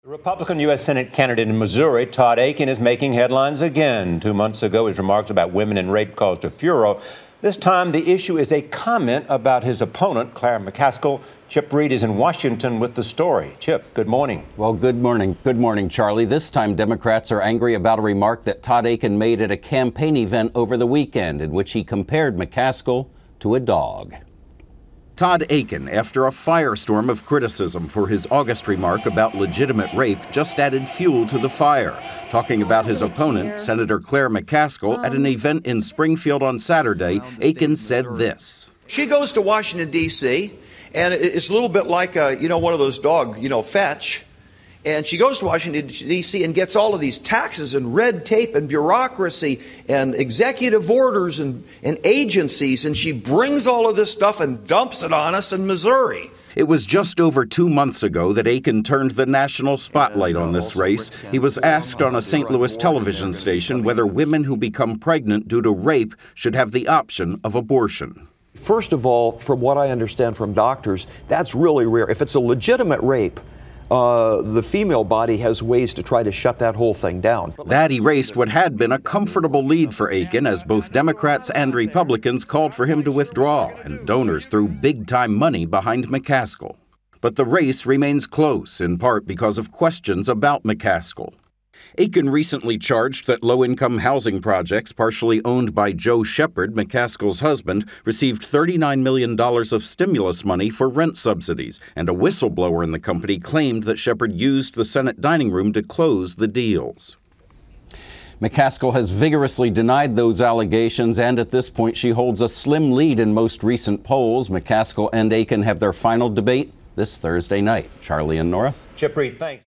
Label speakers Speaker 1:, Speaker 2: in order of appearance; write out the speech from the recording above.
Speaker 1: The Republican U.S. Senate candidate in Missouri, Todd Akin, is making headlines again. 2 months ago, his remarks about women and rape caused a furor. This time, the issue is a comment about his opponent, Claire McCaskill. Chip Reid is in Washington with the story. Chip, good morning.
Speaker 2: Well, good morning. Good morning, Charlie. This time, Democrats are angry about a remark that Todd Akin made at a campaign event over the weekend in which he compared McCaskill to a dog.
Speaker 3: Todd Akin, after a firestorm of criticism for his August remark about legitimate rape, just added fuel to the fire, talking about his opponent, Senator Claire McCaskill, at an event in Springfield on Saturday. Akin said this.
Speaker 4: She goes to Washington, D.C., and it's a little bit like, one of those dog, fetch. And she goes to Washington, D.C. and gets all of these taxes and red tape and bureaucracy and executive orders and agencies, and she brings all of this stuff and dumps it on us in Missouri.
Speaker 3: It was just over 2 months ago that Akin turned the national spotlight on this race. He was asked on a St. Louis television station whether women who become pregnant due to rape should have the option of abortion.
Speaker 5: First of all, from what I understand from doctors, that's really rare. If it's a legitimate rape, the female body has ways to try to shut that whole thing down.
Speaker 3: That erased what had been a comfortable lead for Akin as both Democrats and Republicans called for him to withdraw, and donors threw big-time money behind McCaskill. But the race remains close, in part because of questions about McCaskill. Akin recently charged that low-income housing projects, partially owned by Joe Shepard, McCaskill's husband, received $39 million of stimulus money for rent subsidies, and a whistleblower in the company claimed that Shepard used the Senate dining room to close the deals.
Speaker 2: McCaskill has vigorously denied those allegations, and at this point she holds a slim lead in most recent polls. McCaskill and Akin have their final debate this Thursday night. Charlie and Nora.
Speaker 1: Chip Reid, thanks.